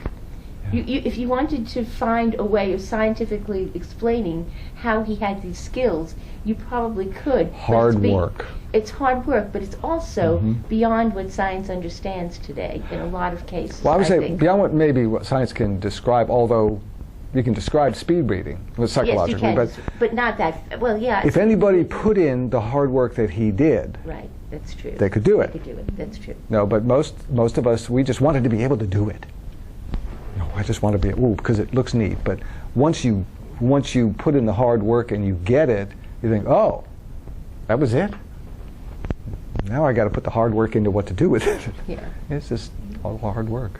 If you wanted to find a way of scientifically explaining how he had these skills, you probably could. Hard work. It's hard work, but it's also beyond what science understands today in a lot of cases. Well, I would say beyond what science can describe, although you can describe speed reading psychologically. Yes, you can, but not that. Well, yeah. If anybody put in the hard work that he did, right, that's true. They could do it. They could do it. That's true. No, but most of us, we just wanted to be able to do it. I just want to be because it looks neat. But once you put in the hard work and you get it, you think, oh, that was it. Now I got to put the hard work into what to do with it. Yeah. It's just all hard work.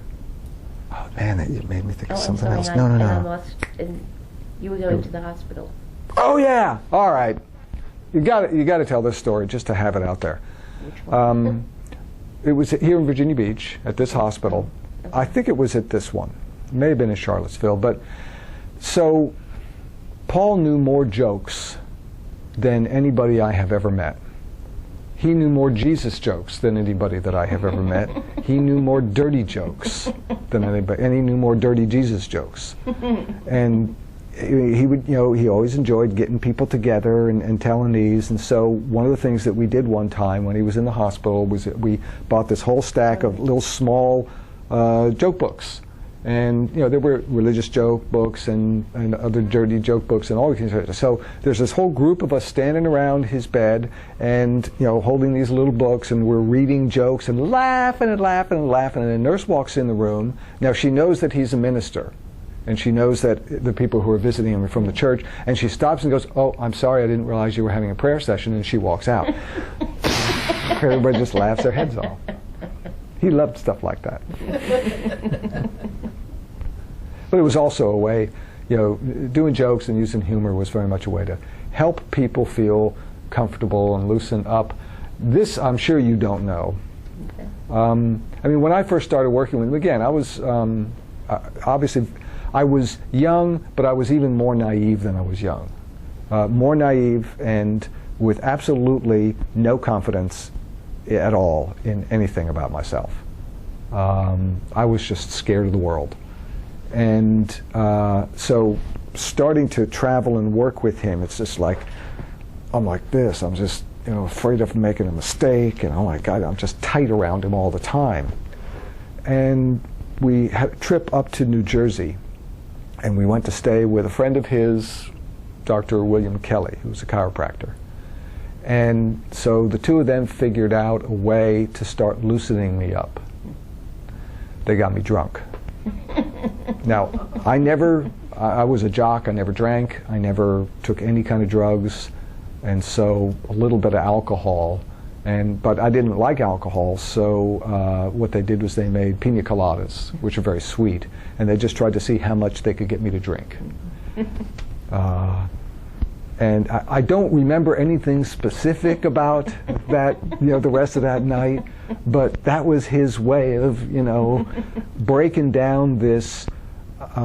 Oh man, it made me think of something sorry, else. No. And I No. lost. And you were going to the hospital. Oh yeah. All right. You got to tell this story just to have it out there. Which one? It was here in Virginia Beach at this hospital. Okay. I think it was at this one. It may have been in Charlottesville, but so Paul knew more jokes than anybody I have ever met. He knew more Jesus jokes than anybody that I have ever met. He knew more dirty jokes than anybody, and he knew more dirty Jesus jokes. And he would, he always enjoyed getting people together and telling these. And so one of the things that we did one time when he was in the hospital was that we bought this whole stack of little small joke books. And there were religious joke books and other dirty joke books and all these things. So there's this whole group of us standing around his bed and holding these little books, and we're reading jokes and laughing and laughing and laughing. And a nurse walks in the room. Now she knows that he's a minister, and she knows that the people who are visiting him are from the church. And she stops and goes, "Oh, I'm sorry, I didn't realize you were having a prayer session," and she walks out. Everybody just laughs their heads off. He loved stuff like that. But it was also a way, you know, doing jokes and using humor was very much a way to help people feel comfortable and loosen up. This, I'm sure you don't know. Okay. I mean, when I first started working with him, again, I was, obviously, I was young, but I was even more naive than I was young. More naive and with absolutely no confidence at all in anything about myself. I was just scared of the world. And so starting to travel and work with him, it's just like, I'm like this, I'm just, you know, afraid of making a mistake, and oh my God, I'm just tight around him all the time. And we had a trip up to New Jersey, and we went to stay with a friend of his, Dr. William Kelly, who's a chiropractor. And so the two of them figured out a way to start loosening me up. They got me drunk. Now, I was a jock, I never drank, I never took any kind of drugs, and so a little bit of alcohol, but I didn't like alcohol, so what they did was they made pina coladas, which are very sweet, and they just tried to see how much they could get me to drink. And I don't remember anything specific about that, you know, the rest of that night, but that was his way of, you know, breaking down this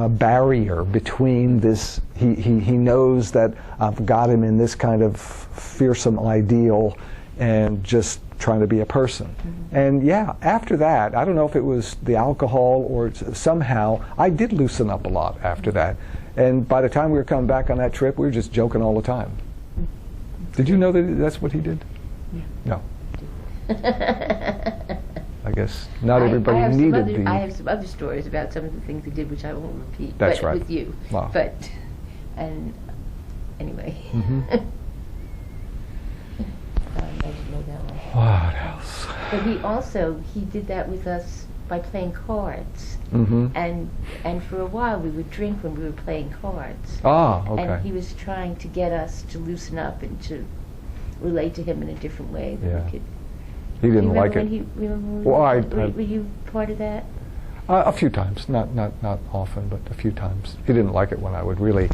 barrier between this, he knows that I've got him in this kind of fearsome ideal and just trying to be a person. And yeah, after that, I don't know if it was the alcohol or somehow, I did loosen up a lot after that. And by the time we were coming back on that trip, we were just joking all the time. Did you know that that's what he did? Yeah. No. I guess not everybody needed the... I have some other stories about some of the things he did, which I won't repeat. That's but right. With you. Wow. But, and anyway. I didn't know that one. What else? But he did that with us by playing cards. And for a while we would drink when we were playing cards. Ah, okay. And he was trying to get us to loosen up and to relate to him in a different way. That Yeah. we could. He didn't like it. Were you part of that? A few times, not often, but a few times. He didn't like it when I would really...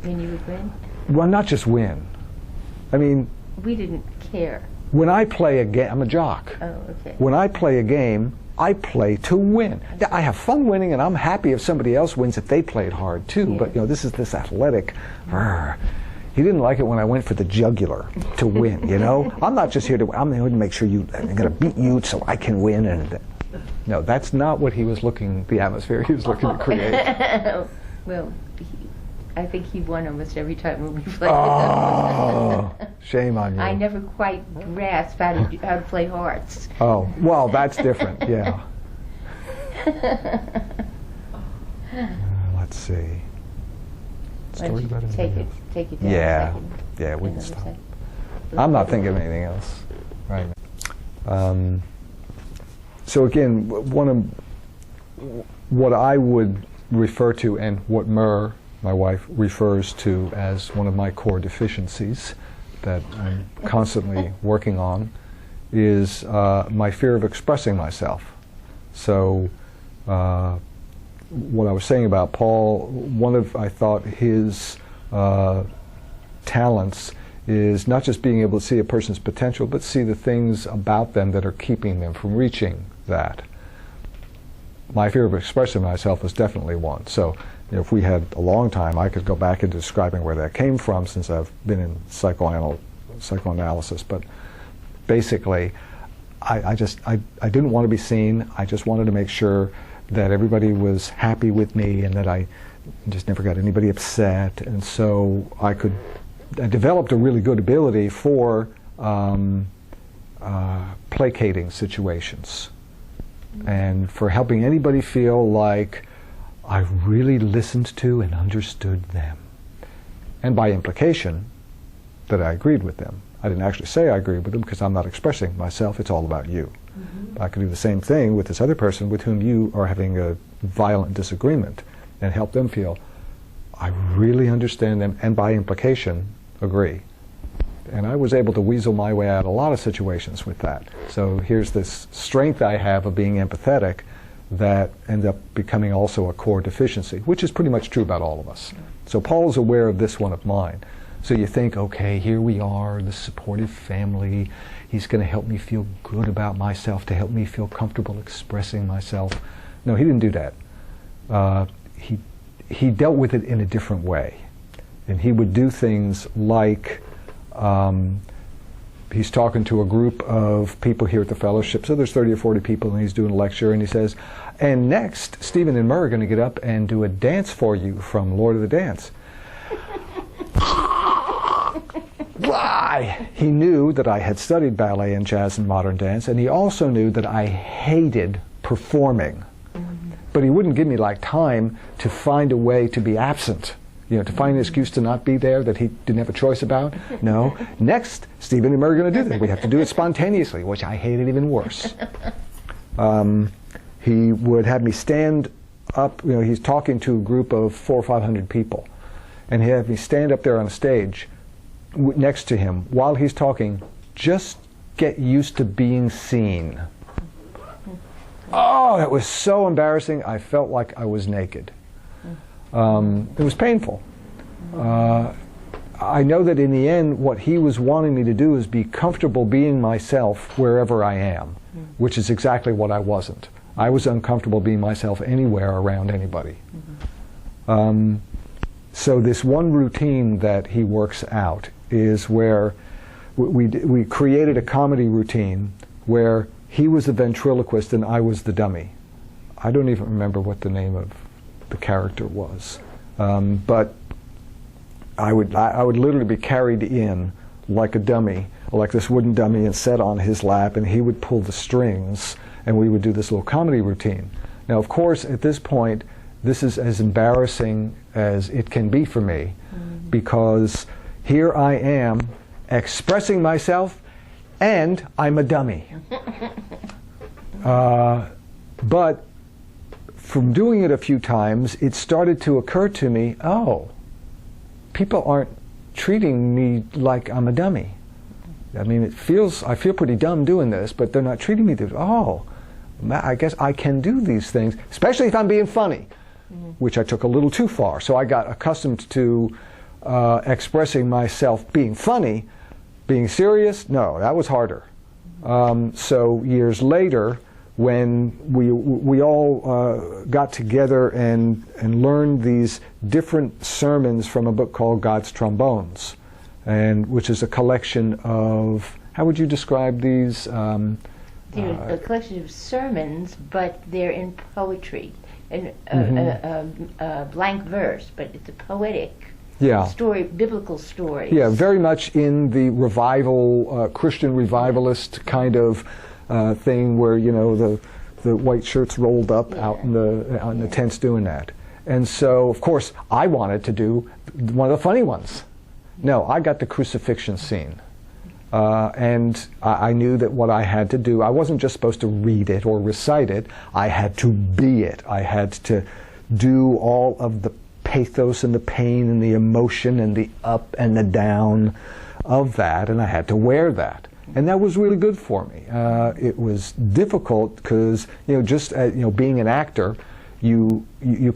When you would win? Well, not just win. I mean... We didn't care. When I play a game, I'm a jock. Oh, okay. When I play a game, I play to win. I have fun winning, and I'm happy if somebody else wins if they played hard too. Yeah. But you know, this is this athletic. He didn't like it when I went for the jugular to win. You know, I'm not just here to. I'm here to make sure I'm going to beat you so I can win. And no, that's not what he was looking. The atmosphere he was looking to create. Well, I think he won almost every time when we played. Oh, shame on you. I never quite grasped how to play hearts. Oh, well, that's different. Yeah. Let's see. Why don't you take it down Yeah. a second? Yeah, we can Another stop. second. I'm not thinking of anything else right now. So again, one of what I would refer to, and what Mur, my wife, refers to as one of my core deficiencies that I'm constantly working on, is my fear of expressing myself. So what I was saying about Paul, one of, I thought, his talents is not just being able to see a person's potential, but see the things about them that are keeping them from reaching that. My fear of expressing myself is definitely one. So, you know, if we had a long time, I could go back into describing where that came from, since I've been in psychoanalysis. But basically, I didn't want to be seen. I just wanted to make sure that everybody was happy with me and that I just never got anybody upset. And so I developed a really good ability for placating situations and for helping anybody feel like I really listened to and understood them. And by implication, that I agreed with them. I didn't actually say I agreed with them because I'm not expressing myself, it's all about you. I could do the same thing with this other person with whom you are having a violent disagreement and help them feel, I really understand them, and by implication, agree. And I was able to weasel my way out of a lot of situations with that. So here's this strength I have of being empathetic that ended up becoming also a core deficiency, which is pretty much true about all of us. So Paul is aware of this one of mine. So you think, okay, here we are, the supportive family. He's going to help me feel good about myself, to help me feel comfortable expressing myself. No, he didn't do that. He dealt with it in a different way. And he would do things like, he's talking to a group of people here at the fellowship, so there's 30 or 40 people, and he's doing a lecture, and he says, and next, Stephen and Murr are going to get up and do a dance for you from Lord of the Dance. Why? He knew that I had studied ballet and jazz and modern dance, and he also knew that I hated performing. But he wouldn't give me like time to find a way to be absent. You know, to find an excuse to not be there that he didn't have a choice about. No. Next, Stephen and Murr are going to do this. We have to do it spontaneously, which I hated even worse. He would have me stand up. You know, he's talking to a group of 400 or 500 people, and he'd have me stand up there on a stage next to him while he's talking. Just get used to being seen. Oh, it was so embarrassing. I felt like I was naked. It was painful. I know that in the end, what he was wanting me to do is be comfortable being myself wherever I am, which is exactly what I wasn't. I was uncomfortable being myself anywhere around anybody. So this one routine that he works out is where we created a comedy routine where he was the ventriloquist and I was the dummy. I don't even remember what the name of the character was, but I would literally be carried in like a dummy, like this wooden dummy, and set on his lap, and he would pull the strings, and we would do this little comedy routine. Now, of course, at this point, this is as embarrassing as it can be for me, because here I am expressing myself, and I'm a dummy. But from doing it a few times, it started to occur to me, oh, people aren't treating me like I'm a dummy. I mean, I feel pretty dumb doing this, but they're not treating me this. Oh, I guess I can do these things, especially if I'm being funny, which I took a little too far. So I got accustomed to expressing myself being funny. Being serious, no, that was harder. So years later, when we all got together and learned these different sermons from a book called God's Trombones, and which is a collection of, how would you describe these? They're a collection of sermons, but they're in poetry, and blank verse, but it's a poetic story, biblical story. Yeah, very much in the revival, Christian revivalist kind of thing, where the white shirts rolled up out in the tents doing that. And so, of course, I wanted to do one of the funny ones. No, I got the crucifixion scene. And I knew that what I had to do, I wasn't just supposed to read it or recite it, I had to be it. I had to do all of the pathos and the pain and the emotion and the up and the down of that, and I had to wear that. And that was really good for me. It was difficult because, just being an actor, you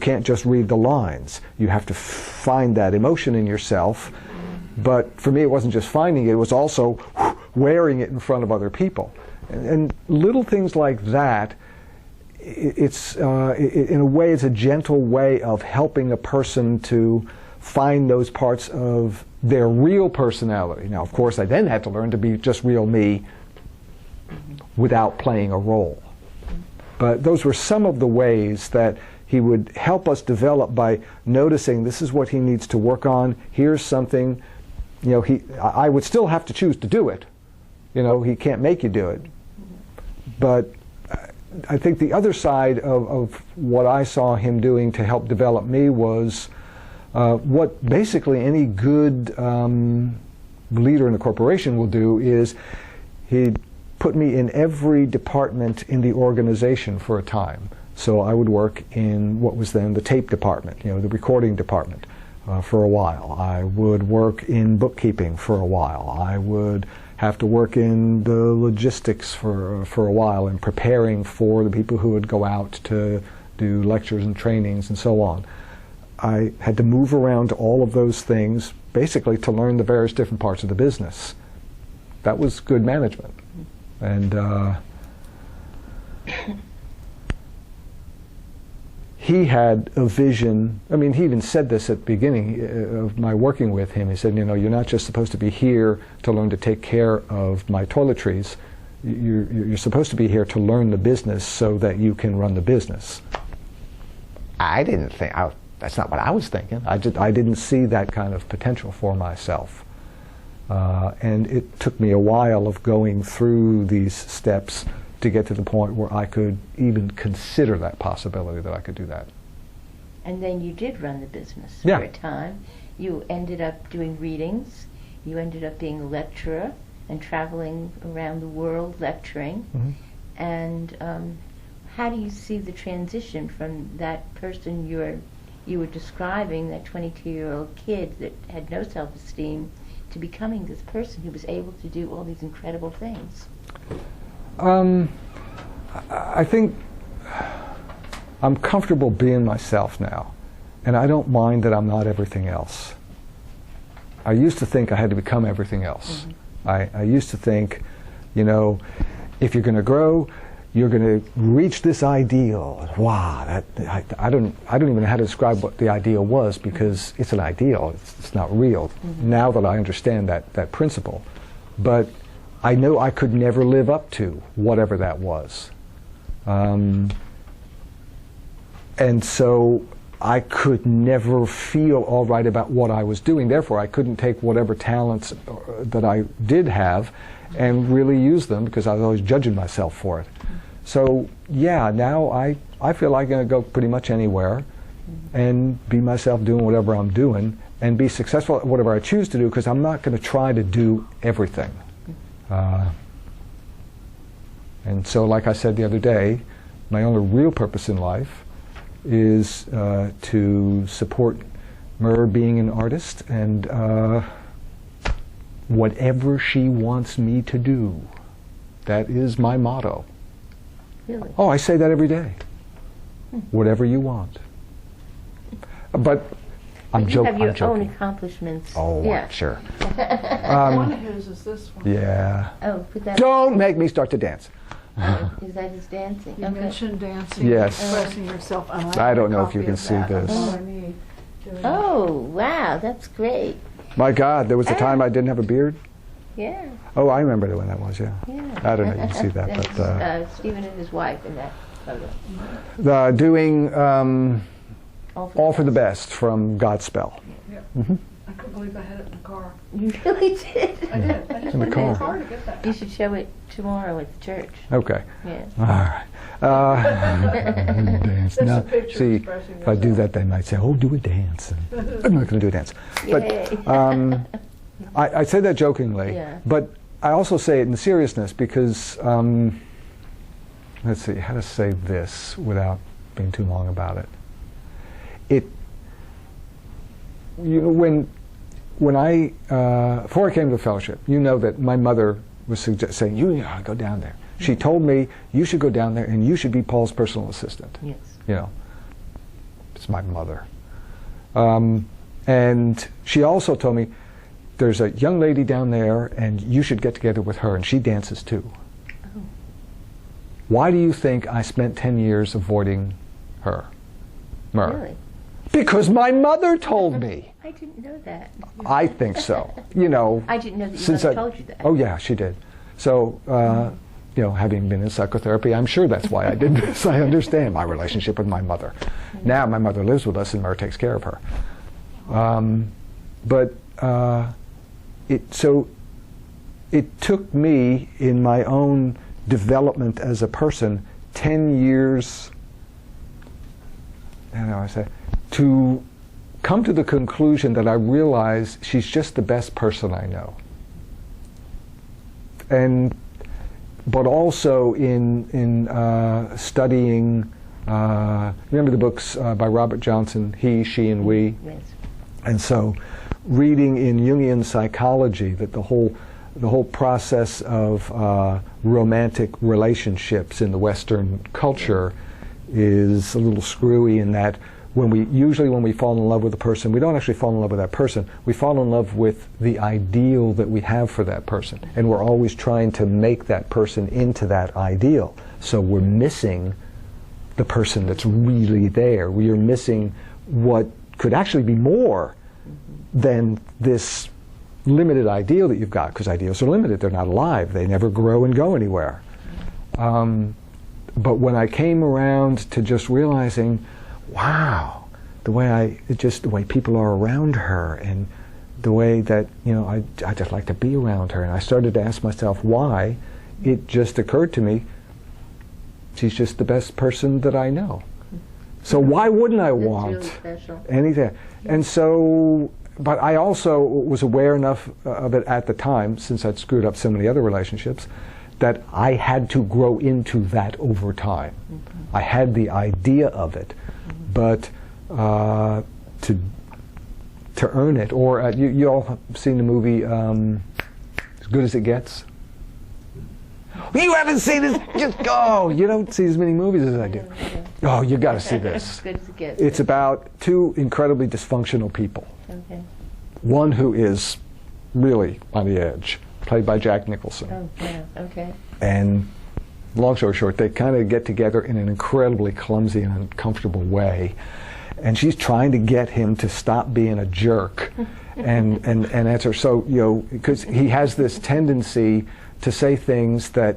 can't just read the lines. You have to find that emotion in yourself. But for me, it wasn't just finding it, it was also wearing it in front of other people. And little things like that, in a way, it's a gentle way of helping a person to find those parts of their real personality. Now, of course, I then had to learn to be just real me without playing a role. But those were some of the ways that he would help us develop by noticing this is what he needs to work on. Here's something, I would still have to choose to do it. He can't make you do it. But I think the other side of what I saw him doing to help develop me was what basically any good leader in a corporation will do is he'd put me in every department in the organization for a time. So I would work in what was then the tape department, the recording department. for a while. I would work in bookkeeping for a while. I would have to work in the logistics for a while and preparing for the people who would go out to do lectures and trainings and so on. I had to move around to all of those things basically to learn the various different parts of the business. That was good management. And he had a vision. I mean, he even said this at the beginning of my working with him. He said, you know, you're not just supposed to be here to learn to take care of my toiletries. You're supposed to be here to learn the business so that you can run the business. I didn't think, that's not what I was thinking. I didn't see that kind of potential for myself. And it took me a while of going through these steps to get to the point where I could even consider that possibility that I could do that. And then you did run the business Yeah. for a time. You ended up doing readings. You ended up being a lecturer and traveling around the world lecturing. Mm-hmm. And how do you see the transition from that person you were describing, that 22-year-old kid that had no self-esteem, to becoming this person who was able to do all these incredible things? I think I'm comfortable being myself now, and I don't mind that I'm not everything else. I used to think I had to become everything else. Mm-hmm. I used to think, you know, if you're going to grow, you're going to reach this ideal. Wow, I don't even know how to describe what the ideal was, because it's an ideal. It's not real. Mm-hmm. Now that I understand that principle, but I know I could never live up to whatever that was. And so I could never feel all right about what I was doing. Therefore, I couldn't take whatever talents that I did have and really use them, because I was always judging myself for it. So yeah, now I feel like I'm going to go pretty much anywhere and be myself doing whatever I'm doing and be successful at whatever I choose to do, because I'm not going to try to do everything. And so, like I said the other day, my only real purpose in life is to support Mer being an artist and whatever she wants me to do. That is my motto. Really? Oh, I say that every day. Whatever you want. But I'm joking. You have your own accomplishments. Oh, yeah. Sure. One of his is this one. Yeah. Oh, put that. Don't make me start to dance. Is that his dancing? You Okay. mentioned dancing, Yes. expressing yourself. And I don't know have a if you copy can of see that. this. That's all I need. Oh, wow, that's great. My God, there was a time I didn't have a beard. Yeah. Oh, I remember when that was, yeah. Yeah. I don't know if you can see that, That's, but Stephen and his wife in that photo. doing All for the Best. Best from Godspell. Yeah. Mm-hmm. I couldn't believe I had it in the car. You really did. I did. I just In the went car. in the car to get that. You should show it tomorrow at the church. Okay. Yeah. All right. Dance. That's Now, a picture see, expressing if I do yourself. that, they might say, "Oh, do a dance." And I'm not going to do a dance. Yay. But I say that jokingly, Yeah. but I also say it in seriousness, because let's see how to say this without being too long about it. When I before I came to the fellowship, you know that my mother was saying, "You know, go down there." She told me, "You should go down there and you should be Paul's personal assistant." Yes. You know, it's my mother. And she also told me, "There's a young lady down there and you should get together with her, and she dances too." Oh. Why do you think I spent 10 years avoiding her? Mer? Really? Because my mother told me. I didn't know that. I think so. You know. I didn't know that your since mother told you that. Oh yeah, she did. So, you know, having been in psychotherapy, I'm sure that's why I did this. I understand my relationship with my mother. Now my mother lives with us and Mer takes care of her. But it took me in my own development as a person 10 years, to come to the conclusion that I realize she's just the best person I know. But also in studying, remember the books by Robert Johnson, He, She, and We? Yes. And so reading in Jungian psychology that the whole process of romantic relationships in the Western culture is a little screwy in that usually when we fall in love with a person, we don't actually fall in love with that person. We fall in love with the ideal that we have for that person. And we're always trying to make that person into that ideal. So we're missing the person that's really there. We are missing what could actually be more than this limited ideal that you've got, because ideals are limited. They're not alive. They never grow and go anywhere. But when I came around to just realizing, wow, the way people are around her, and the way that, I just like to be around her, and I started to ask myself why, it just occurred to me, she's just the best person that I know. So why wouldn't I want anything? And so, but I also was aware enough of it at the time, since I'd screwed up so many other relationships, that I had to grow into that over time. I had the idea of it, but to earn it, or you all have seen the movie As Good as It Gets? You haven't seen it? Just go. You don't see as many movies as I do. Oh, you got to see this. Good as it gets. It's about two incredibly dysfunctional people. Okay. One who is really on the edge, played by Jack Nicholson. Oh, yeah. Okay. And long story short, they kind of get together in an incredibly clumsy and uncomfortable way. And she's trying to get him to stop being a jerk and answer. So, because he has this tendency to say things that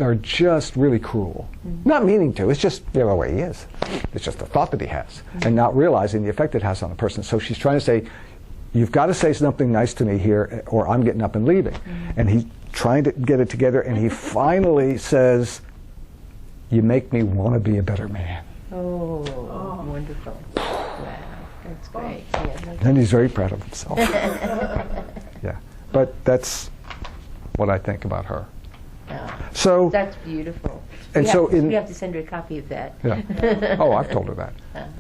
are just really cruel. Not meaning to, it's just the way he is. It's just a thought that he has, and not realizing the effect it has on a person. So she's trying to say, you've got to say something nice to me here, or I'm getting up and leaving. And he's trying to get it together, and he finally says, you make me want to be a better man. Oh, wonderful. Wow, that's great. Yeah, And he's very proud of himself. Yeah, but that's what I think about her. Oh, So that's beautiful. And we have to send her a copy of that. yeah. Oh, I've told her that.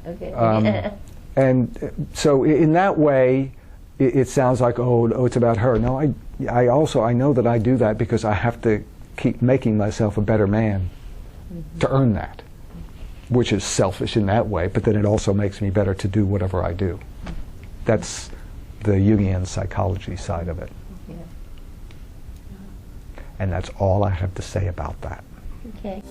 Okay. And so in that way, it sounds like, oh, it's about her. No, I know that I do that because I have to keep making myself a better man to earn that, which is selfish in that way, but then it also makes me better to do whatever I do. That's the Jungian psychology side of it. Yeah. And that's all I have to say about that. Okay.